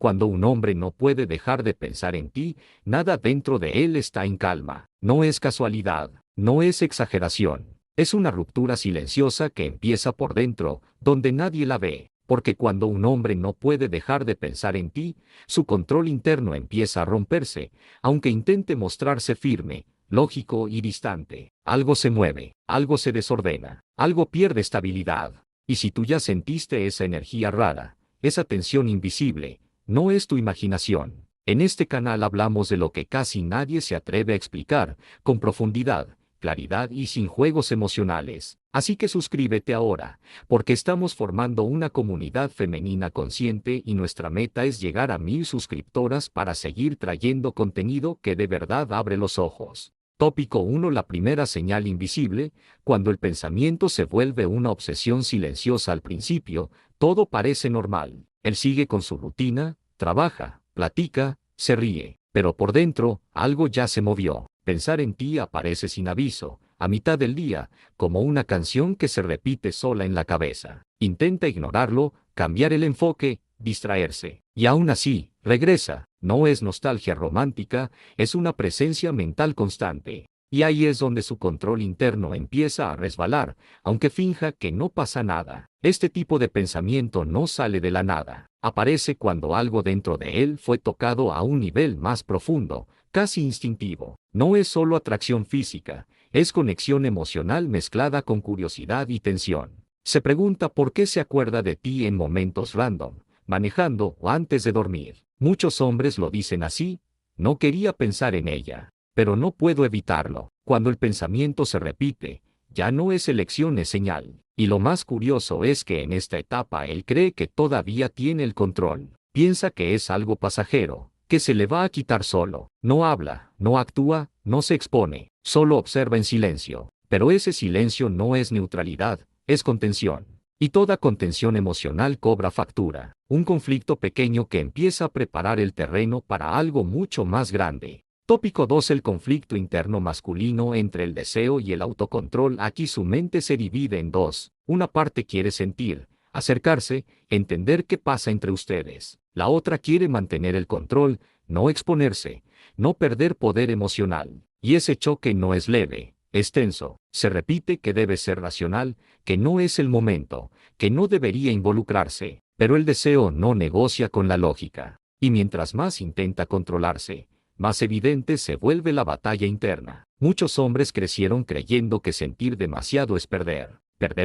Cuando un hombre no puede dejar de pensar en ti, nada dentro de él está en calma. No es casualidad, no es exageración. Es una ruptura silenciosa que empieza por dentro, donde nadie la ve. Porque cuando un hombre no puede dejar de pensar en ti, su control interno empieza a romperse, aunque intente mostrarse firme, lógico y distante. Algo se mueve, algo se desordena, algo pierde estabilidad. Y si tú ya sentiste esa energía rara, esa tensión invisible, no es tu imaginación. En este canal hablamos de lo que casi nadie se atreve a explicar, con profundidad, claridad y sin juegos emocionales. Así que suscríbete ahora, porque estamos formando una comunidad femenina consciente y nuestra meta es llegar a 1000 suscriptoras para seguir trayendo contenido que de verdad abre los ojos. Tópico 1. La primera señal invisible: cuando el pensamiento se vuelve una obsesión silenciosa al principio, todo parece normal. Él sigue con su rutina, trabaja, platica, se ríe, pero por dentro, algo ya se movió. Pensar en ti aparece sin aviso, a mitad del día, como una canción que se repite sola en la cabeza. Intenta ignorarlo, cambiar el enfoque, distraerse. Y aún así, regresa. No es nostalgia romántica, es una presencia mental constante. Y ahí es donde su control interno empieza a resbalar, aunque finja que no pasa nada. Este tipo de pensamiento no sale de la nada. Aparece cuando algo dentro de él fue tocado a un nivel más profundo, casi instintivo. No es solo atracción física, es conexión emocional mezclada con curiosidad y tensión. Se pregunta por qué se acuerda de ti en momentos random, manejando o antes de dormir. Muchos hombres lo dicen así: no quería pensar en ella, pero no puedo evitarlo. Cuando el pensamiento se repite, ya no es elección, es señal. Y lo más curioso es que en esta etapa él cree que todavía tiene el control. Piensa que es algo pasajero, que se le va a quitar solo. No habla, no actúa, no se expone, solo observa en silencio. Pero ese silencio no es neutralidad, es contención. Y toda contención emocional cobra factura. Un conflicto pequeño que empieza a preparar el terreno para algo mucho más grande. Tópico 2. El conflicto interno masculino entre el deseo y el autocontrol. Aquí su mente se divide en dos. Una parte quiere sentir, acercarse, entender qué pasa entre ustedes. La otra quiere mantener el control, no exponerse, no perder poder emocional. Y ese choque no es leve, es tenso. Se repite que debe ser racional, que no es el momento, que no debería involucrarse. Pero el deseo no negocia con la lógica. Y mientras más intenta controlarse, más evidente se vuelve la batalla interna. Muchos hombres crecieron creyendo que sentir demasiado es perder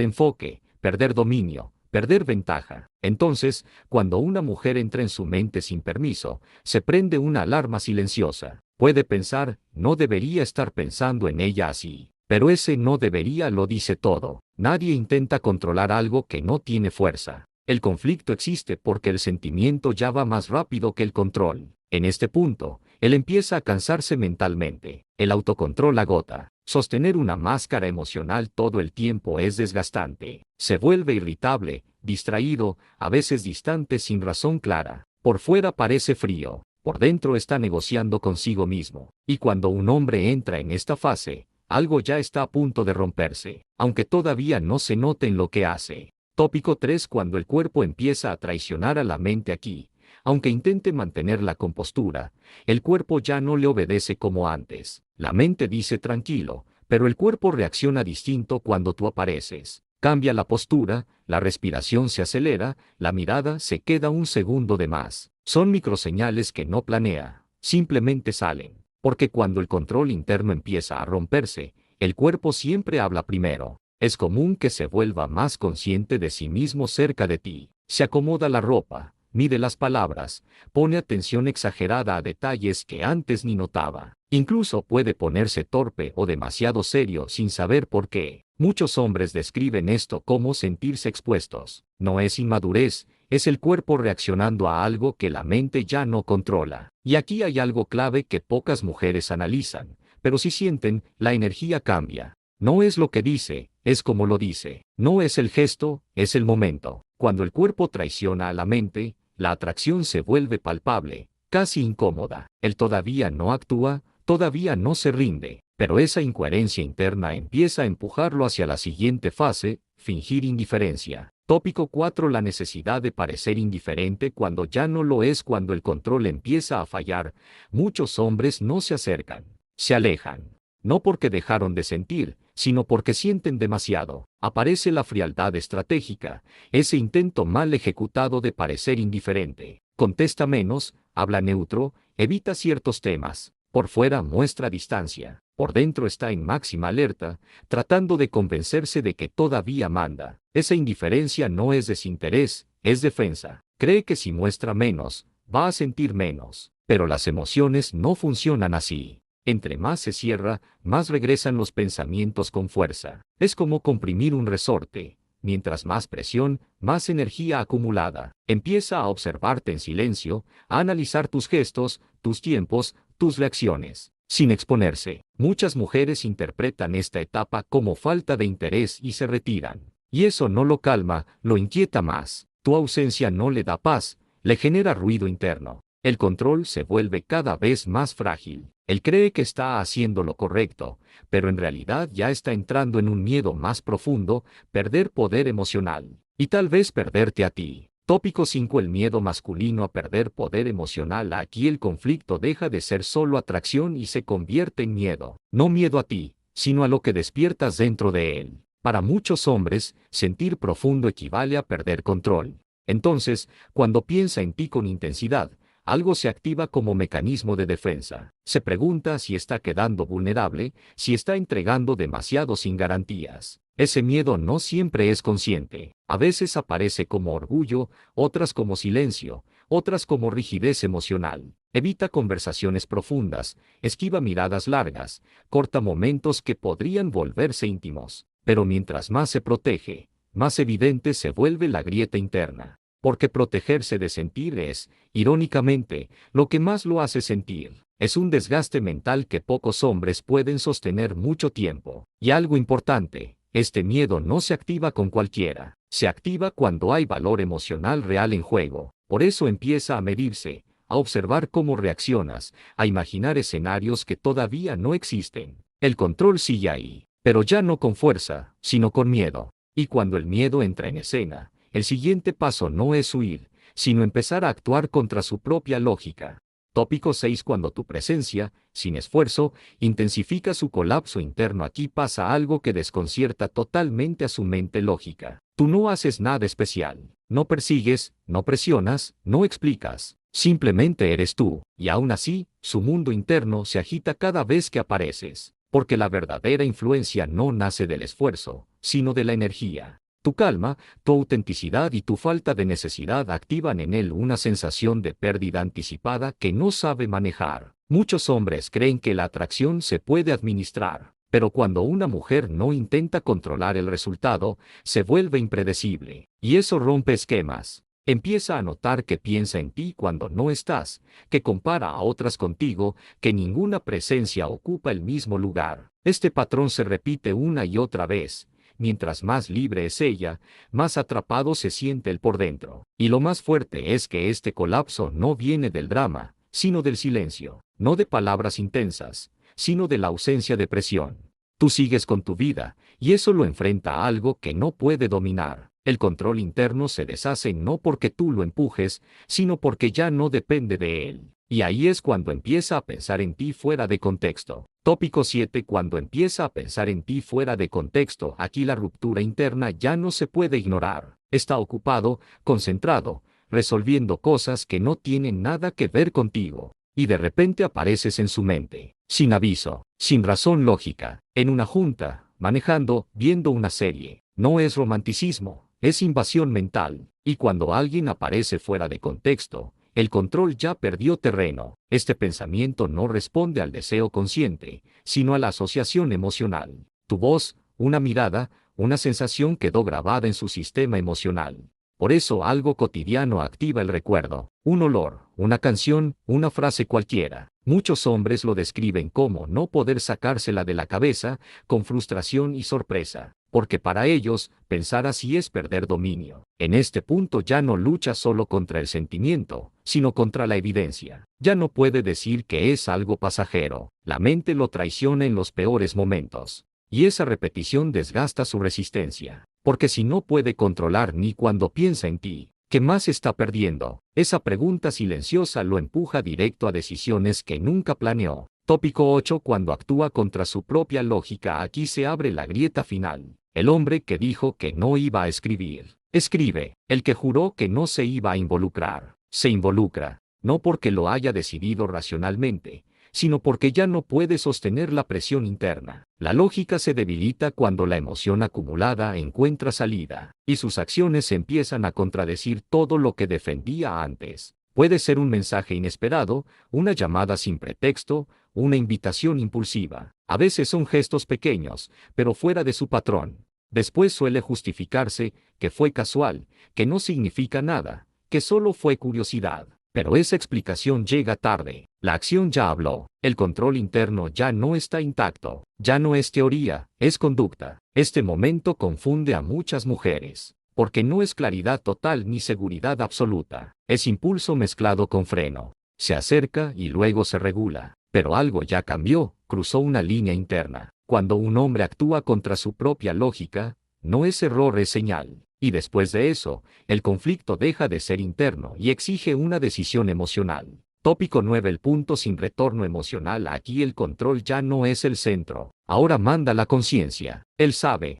enfoque, perder dominio, perder ventaja. Entonces, cuando una mujer entra en su mente sin permiso, se prende una alarma silenciosa. Puede pensar: no debería estar pensando en ella así. Pero ese no debería lo dice todo. Nadie intenta controlar algo que no tiene fuerza. El conflicto existe porque el sentimiento ya va más rápido que el control. En este punto, él empieza a cansarse mentalmente. El autocontrol agota. Sostener una máscara emocional todo el tiempo es desgastante. Se vuelve irritable, distraído, a veces distante sin razón clara. Por fuera parece frío, por dentro está negociando consigo mismo. Y cuando un hombre entra en esta fase, algo ya está a punto de romperse, aunque todavía no se note en lo que hace. Tópico 3. Cuando el cuerpo empieza a traicionar a la mente. Aquí, aunque intente mantener la compostura, el cuerpo ya no le obedece como antes. La mente dice tranquilo, pero el cuerpo reacciona distinto cuando tú apareces. Cambia la postura, la respiración se acelera, la mirada se queda un segundo de más. Son microseñales que no planea, simplemente salen. Porque cuando el control interno empieza a romperse, el cuerpo siempre habla primero. Es común que se vuelva más consciente de sí mismo cerca de ti. Se acomoda la ropa, mide las palabras, pone atención exagerada a detalles que antes ni notaba. Incluso puede ponerse torpe o demasiado serio sin saber por qué. Muchos hombres describen esto como sentirse expuestos. No es inmadurez, es el cuerpo reaccionando a algo que la mente ya no controla. Y aquí hay algo clave que pocas mujeres analizan, pero si sienten, la energía cambia. No es lo que dice, es como lo dice. No es el gesto, es el momento. Cuando el cuerpo traiciona a la mente, la atracción se vuelve palpable, casi incómoda. Él todavía no actúa, todavía no se rinde, pero esa incoherencia interna empieza a empujarlo hacia la siguiente fase: fingir indiferencia. Tópico 4. La necesidad de parecer indiferente cuando ya no lo es. Cuando el control empieza a fallar, muchos hombres no se acercan, se alejan. No porque dejaron de sentir, sino porque sienten demasiado. Aparece la frialdad estratégica, ese intento mal ejecutado de parecer indiferente. Contesta menos, habla neutro, evita ciertos temas. Por fuera muestra distancia. Por dentro está en máxima alerta, tratando de convencerse de que todavía manda. Esa indiferencia no es desinterés, es defensa. Cree que si muestra menos, va a sentir menos. Pero las emociones no funcionan así. Entre más se cierra, más regresan los pensamientos con fuerza. Es como comprimir un resorte. Mientras más presión, más energía acumulada. Empieza a observarte en silencio, a analizar tus gestos, tus tiempos, tus reacciones. Sin exponerse, muchas mujeres interpretan esta etapa como falta de interés y se retiran. Y eso no lo calma, lo inquieta más. Tu ausencia no le da paz, le genera ruido interno. El control se vuelve cada vez más frágil. Él cree que está haciendo lo correcto, pero en realidad ya está entrando en un miedo más profundo, perder poder emocional. Y tal vez perderte a ti. Tópico 5. El miedo masculino a perder poder emocional. Aquí el conflicto deja de ser solo atracción y se convierte en miedo. No miedo a ti, sino a lo que despiertas dentro de él. Para muchos hombres, sentir profundo equivale a perder control. Entonces, cuando piensa en ti con intensidad, algo se activa como mecanismo de defensa. Se pregunta si está quedando vulnerable, si está entregando demasiado sin garantías. Ese miedo no siempre es consciente. A veces aparece como orgullo, otras como silencio, otras como rigidez emocional. Evita conversaciones profundas, esquiva miradas largas, corta momentos que podrían volverse íntimos. Pero mientras más se protege, más evidente se vuelve la grieta interna. Porque protegerse de sentir es, irónicamente, lo que más lo hace sentir. Es un desgaste mental que pocos hombres pueden sostener mucho tiempo. Y algo importante, este miedo no se activa con cualquiera. Se activa cuando hay valor emocional real en juego. Por eso empieza a medirse, a observar cómo reaccionas, a imaginar escenarios que todavía no existen. El control sigue ahí, pero ya no con fuerza, sino con miedo. Y cuando el miedo entra en escena, el siguiente paso no es huir, sino empezar a actuar contra su propia lógica. Tópico 6. Cuando tu presencia, sin esfuerzo, intensifica su colapso interno. Aquí pasa algo que desconcierta totalmente a su mente lógica. Tú no haces nada especial, no persigues, no presionas, no explicas. Simplemente eres tú, y aún así, su mundo interno se agita cada vez que apareces. Porque la verdadera influencia no nace del esfuerzo, sino de la energía. Tu calma, tu autenticidad y tu falta de necesidad activan en él una sensación de pérdida anticipada que no sabe manejar. Muchos hombres creen que la atracción se puede administrar, pero cuando una mujer no intenta controlar el resultado, se vuelve impredecible. Y eso rompe esquemas. Empieza a notar que piensa en ti cuando no estás, que compara a otras contigo, que ninguna presencia ocupa el mismo lugar. Este patrón se repite una y otra vez. Mientras más libre es ella, más atrapado se siente él por dentro. Y lo más fuerte es que este colapso no viene del drama, sino del silencio. No de palabras intensas, sino de la ausencia de presión. Tú sigues con tu vida, y eso lo enfrenta a algo que no puede dominar. El control interno se deshace no porque tú lo empujes, sino porque ya no depende de él. Y ahí es cuando empieza a pensar en ti fuera de contexto. Tópico 7. Cuando empieza a pensar en ti fuera de contexto, aquí la ruptura interna ya no se puede ignorar. Está ocupado, concentrado, resolviendo cosas que no tienen nada que ver contigo. Y de repente apareces en su mente, sin aviso, sin razón lógica, en una junta, manejando, viendo una serie. No es romanticismo, es invasión mental. Y cuando alguien aparece fuera de contexto, el control ya perdió terreno. Este pensamiento no responde al deseo consciente, sino a la asociación emocional. Tu voz, una mirada, una sensación quedó grabada en su sistema emocional. Por eso algo cotidiano activa el recuerdo. Un olor, una canción, una frase cualquiera. Muchos hombres lo describen como no poder sacársela de la cabeza, con frustración y sorpresa. Porque para ellos, pensar así es perder dominio. En este punto ya no lucha solo contra el sentimiento, sino contra la evidencia. Ya no puede decir que es algo pasajero. La mente lo traiciona en los peores momentos. Y esa repetición desgasta su resistencia. Porque si no puede controlar ni cuando piensa en ti, ¿qué más está perdiendo? Esa pregunta silenciosa lo empuja directo a decisiones que nunca planeó. Tópico 8. Cuando actúa contra su propia lógica, aquí se abre la grieta final. El hombre que dijo que no iba a escribir, escribe. El que juró que no se iba a involucrar, se involucra. No porque lo haya decidido racionalmente, sino porque ya no puede sostener la presión interna. La lógica se debilita cuando la emoción acumulada encuentra salida, y sus acciones empiezan a contradecir todo lo que defendía antes. Puede ser un mensaje inesperado, una llamada sin pretexto, una invitación impulsiva. A veces son gestos pequeños, pero fuera de su patrón. Después suele justificarse que fue casual, que no significa nada, que solo fue curiosidad. Pero esa explicación llega tarde. La acción ya habló. El control interno ya no está intacto. Ya no es teoría, es conducta. Este momento confunde a muchas mujeres, porque no es claridad total ni seguridad absoluta. Es impulso mezclado con freno. Se acerca y luego se regula. Pero algo ya cambió, cruzó una línea interna. Cuando un hombre actúa contra su propia lógica, no es error, es señal. Y después de eso, el conflicto deja de ser interno y exige una decisión emocional. Tópico 9. El punto sin retorno emocional. Aquí el control ya no es el centro. Ahora manda la conciencia. Él sabe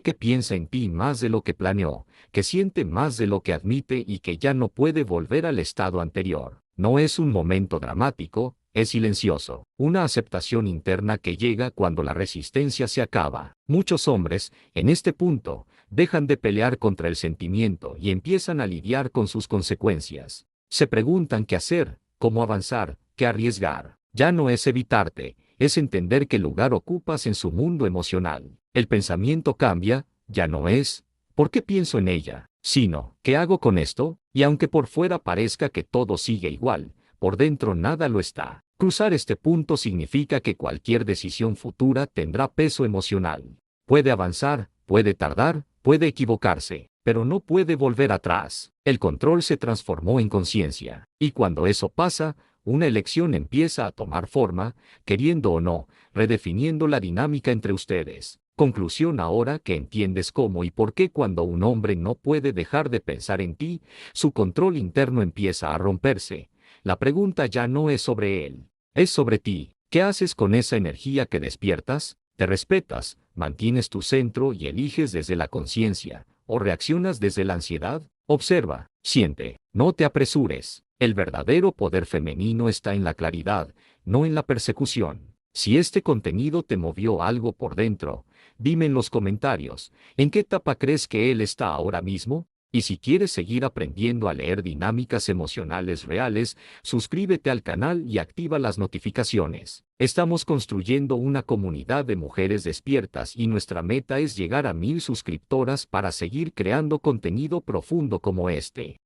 que piensa en ti más de lo que planeó, que siente más de lo que admite y que ya no puede volver al estado anterior. No es un momento dramático, es silencioso. Una aceptación interna que llega cuando la resistencia se acaba. Muchos hombres, en este punto, dejan de pelear contra el sentimiento y empiezan a lidiar con sus consecuencias. Se preguntan qué hacer, cómo avanzar, qué arriesgar. Ya no es evitarte, es entender qué lugar ocupas en su mundo emocional. El pensamiento cambia, ya no es ¿por qué pienso en ella?, sino ¿qué hago con esto? Y aunque por fuera parezca que todo sigue igual, por dentro nada lo está. Cruzar este punto significa que cualquier decisión futura tendrá peso emocional. Puede avanzar, puede tardar, puede equivocarse, pero no puede volver atrás. El control se transformó en conciencia. Y cuando eso pasa, una elección empieza a tomar forma, queriendo o no, redefiniendo la dinámica entre ustedes. Conclusión: ahora que entiendes cómo y por qué cuando un hombre no puede dejar de pensar en ti, su control interno empieza a romperse. La pregunta ya no es sobre él, es sobre ti. ¿Qué haces con esa energía que despiertas? ¿Te respetas, mantienes tu centro y eliges desde la conciencia, o reaccionas desde la ansiedad? Observa, siente, no te apresures. El verdadero poder femenino está en la claridad, no en la persecución. Si este contenido te movió algo por dentro, dime en los comentarios, ¿en qué etapa crees que él está ahora mismo? Y si quieres seguir aprendiendo a leer dinámicas emocionales reales, suscríbete al canal y activa las notificaciones. Estamos construyendo una comunidad de mujeres despiertas y nuestra meta es llegar a 1000 suscriptoras para seguir creando contenido profundo como este.